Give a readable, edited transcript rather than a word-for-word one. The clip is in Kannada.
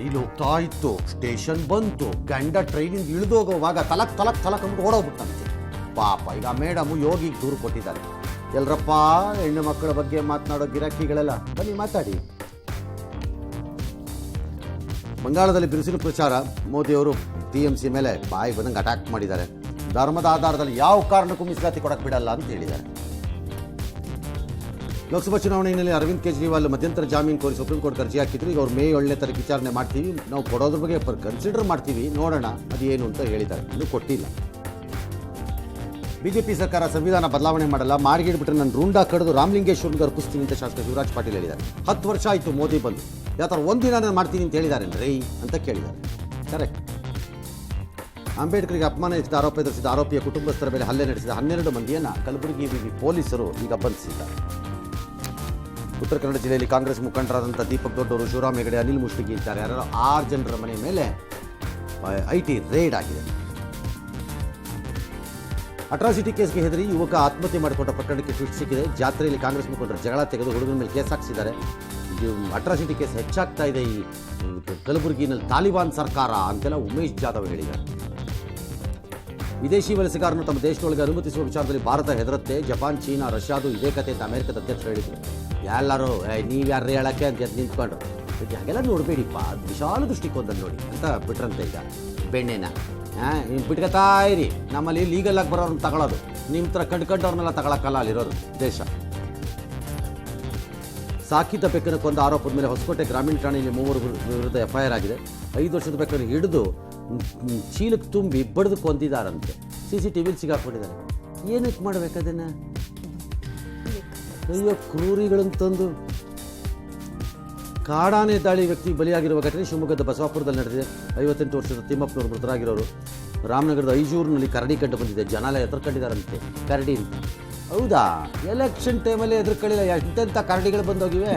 ರೈಲು ಹೋಗ್ತಾ ಇತ್ತು, ಸ್ಟೇಷನ್ ಬಂತು, ಗಂಡ ಟ್ರೈನಿಂದ ಇಳಿದೋಗುವಾಗ ತಲಕ್ ಅಂದ್ಬಿಟ್ಟು ಓಡೋಗ್ಬಿಟ್ಟಂತೆ. ಪಾಪ ಈಗ ಮೇಡಮು ಯೋಗಿಗೆ ದೂರು ಕೊಟ್ಟಿದ್ದಾರೆ. ಎಲ್ರಪ್ಪ ಹೆಣ್ಣು ಮಕ್ಕಳ ಬಗ್ಗೆ ಮಾತನಾಡೋ ಗಿರಾಕಿಗಳೆಲ್ಲ ಬನ್ನಿ ಮಾತಾಡಿ. ಬಂಗಾಳದಲ್ಲಿ ಬಿರುಸಿನ ಪ್ರಚಾರ. ಮೋದಿಯವರು TMC ಮೇಲೆ ಬಾಯಿ ಬಂದಂಗೆ ಅಟ್ಯಾಕ್ ಮಾಡಿದ್ದಾರೆ. ಧರ್ಮದ ಆಧಾರದಲ್ಲಿ ಯಾವ ಕಾರಣಕ್ಕೂ ಮೀಸಲಾತಿ ಕೊಡಕ್ಕೆ ಬಿಡಲ್ಲ ಅಂತ ಹೇಳಿದ್ದಾರೆ. ಲೋಕಸಭಾ ಚುನಾವಣೆ ಹಿನ್ನೆಲೆ ಅರವಿಂದ್ ಕೇಜ್ರಿವಾಲ್ ಮಧ್ಯಂತರ ಜಾಮೀನು ಕೋರಿ ಸುಪ್ರೀಂ ಕೋರ್ಟ್ ಅರ್ಜಿ ಹಾಕಿದ್ರು. ಈಗ ಅವ್ರು May 7ನೇ ತಾರೀಕು ವಿಚಾರಣೆ ಮಾಡ್ತೀವಿ, ನಾವು ಕೊಡೋದ್ರ ಬಗ್ಗೆ ಕನ್ಸಿಡರ್ ಮಾಡ್ತೀವಿ, ನೋಡೋಣ ಅದೇನು ಅಂತ ಹೇಳಿದ್ದಾರೆ. ಇನ್ನೂ ಕೊಟ್ಟಿಲ್ಲ. ಬಿಜೆಪಿ ಸರ್ಕಾರ ಸಂವಿಧಾನ ಬದಲಾವಣೆ ಮಾಡಲ್ಲ, ಮಾಡಿಗಿಡ್ಬಿಟ್ರೆ ನಾನು ರೂಂಡಾ ಕಡಿದು ರಾಮಲಿಂಗೇಶ್ವರನಿಗೆ ಅರ್ಪಿಸ್ತೀನಿ ಅಂತ ಶಾಸಕ ಶಿವರಾಜ್ ಪಾಟೀಲ್ ಹೇಳಿದ್ದಾರೆ. 10 ವರ್ಷ ಆಯಿತು ಮೋದಿ ಬಂದು, ಯಾವ ಥರ ಒಂದಿನ ನಾನು ಮಾಡ್ತೀನಿ ಅಂತ ಹೇಳಿದ್ದಾರೆ ರೈ ಅಂತ ಕೇಳಿದ್ದಾರೆ. ಕರೆಕ್ಟ್. ಅಂಬೇಡ್ಕರ್ಗೆ ಅಪಮಾನ ಎಸಗಿದ ಆರೋಪ ಎದುರಿಸಿದ ಆರೋಪಿಯ ಕುಟುಂಬಸ್ಥರ ಮೇಲೆ ಹಲ್ಲೆ ನಡೆಸಿದ 12 ಮಂದಿಯನ್ನು ಕಲಬುರಗಿ ವಿವಿ ಪೊಲೀಸರು ಈಗ ಬಂಧಿಸಿದ್ದಾರೆ. ಉತ್ತರ ಕನ್ನಡ ಜಿಲ್ಲೆಯಲ್ಲಿ ಕಾಂಗ್ರೆಸ್ ಮುಖಂಡರಾದಂಥ ದೀಪಕ್ ದೊಡ್ಡವರು, ಶಿವರಾಮ್ ಹೆಗಡೆ, ಅನಿಲ್ ಮುಷ್ಟಿಗಿ ಇದ್ದಾರೆ. 6 ಜನರ ಮನೆ ಮೇಲೆ IT ರೇಡ್ ಆಗಿದೆ. ಅಟ್ರಾಸಿಟಿ ಕೇಸ್ಗೆ ಹೆದರಿ ಯುವಕ ಆತ್ಮಹತ್ಯೆ ಮಾಡಿಕೊಂಡ ಪ್ರಕರಣಕ್ಕೆ ಟ್ವಿಸ್ಟ್ ಸಿಕ್ಕಿದೆ. ಜಾತ್ರೆಯಲ್ಲಿ ಕಾಂಗ್ರೆಸ್ ಮುಖಂಡರು ಜಗಳ ತೆಗೆದು ಹುಡುಗನ ಮೇಲೆ ಕೇಸ್ ಹಾಕಿಸಿದ್ದಾರೆ. ಇದು ಅಟ್ರಾಸಿಟಿ ಕೇಸ್ ಹೆಚ್ಚಾಗ್ತಾ ಇದೆ ಈ ಕಲಬುರಗಿನಲ್ಲಿ ತಾಲಿಬಾನ್ ಸರ್ಕಾರ ಅಂತೆಲ್ಲ ಉಮೇಶ್ ಜಾಧವ್ ಹೇಳಿದ್ದಾರೆ. ವಿದೇಶಿ ವಲಸಿಗಾರನ್ನು ತಮ್ಮ ದೇಶದೊಳಗೆ ಅನುಮತಿಸುವ ವಿಚಾರದಲ್ಲಿ ಭಾರತ ಹೆದರುತ್ತೆ. ಜಪಾನ್, ಚೀನಾ, ರಷ್ಯಾದು ಇದೇ ಕತೆ ಅಂತ ಅಮೆರಿಕದ ಅಧ್ಯಕ್ಷರು ಹೇಳಿದರು. ಎಲ್ಲರೂ ನೀವು ಯಾರು ಹೇಳಕ್ಕೆ ಅಂತ ನಿಂತ್ಕೊಂಡ್ರು. ಹಾಗೆಲ್ಲ ನೋಡಬೇಡಿಪ್ಪ, ವಿಶಾಲ ದೃಷ್ಟಿಕೋನದಲ್ಲಿ ನೋಡಿ ಅಂತ ಬಿಟ್ರಂತೆ. ಈಗ ಬೆಣ್ಣೆನ ನೀವು ಬಿಟ್ಕೊತಾ ಇರಿ, ನಮ್ಮಲ್ಲಿ ಲೀಗಲ್ ಆಗಿ ಬರೋರನ್ನ ತಗೊಳ್ಳೋದು, ನಿಮ್ಮ ಥರ ಕಂಡುಕೊಂಡವ್ರನ್ನೆಲ್ಲ ತಗೊಳಕ್ಕಲ್ಲ ಅಲ್ಲಿರೋದು ದೇಶ. ಸಾಕಿದ ಬೆಕ್ಕನ್ನು ಕೊಂದ ಆರೋಪದ ಮೇಲೆ ಹೊಸಕೋಟೆ ಗ್ರಾಮೀಣ ಠಾಣೆಯಲ್ಲಿ 3 ವಿರುದ್ಧ FIR ಆಗಿದೆ. 5 ವರ್ಷದ ಬೆಕ್ಕನ್ನು ಹಿಡಿದು ಚೀಲಕ್ಕೆ ತುಂಬಿ ಬಡಿದು ಕೊಂದಿದ್ದಾರಂತೆ. CCTV ಸಿಗಾಕೊಂಡಿದ್ದಾರೆ. ಏನಕ್ಕೆ ಮಾಡಬೇಕದನ್ನು? ಅಯ್ಯೋ ಕ್ರೂರಿಗಳನ್ನು ತಂದು. ಕಾಡಾನೆ ದಾಳಿ ವ್ಯಕ್ತಿ ಬಲಿಯಾಗಿರುವ ಘಟನೆ ಶಿವಮೊಗ್ಗದ ಬಸವಾಪುರದಲ್ಲಿ ನಡೆದಿದೆ. 58 ವರ್ಷದ ತಿಮ್ಮಪ್ಪನವರು ಮೃತರಾಗಿರೋರು. ರಾಮನಗರದ ಐಜೂರಿನಲ್ಲಿ ಕರಡಿ ಕಂಡು ಬಂದಿದೆ. ಜನ ಎಲ್ಲ ಎದುರ್ಕೊಂಡಿದ್ದಾರಂತೆ ಕರಡಿ ಅಂತ. ಹೌದಾ? ಎಲೆಕ್ಷನ್ ಟೈಮಲ್ಲಿ ಎದುರ್ಕೊಳ್ಳಿಲ್ಲ, ಎಂತೆಂಥ ಕರಡಿಗಳು ಬಂದೋಗಿವೆ.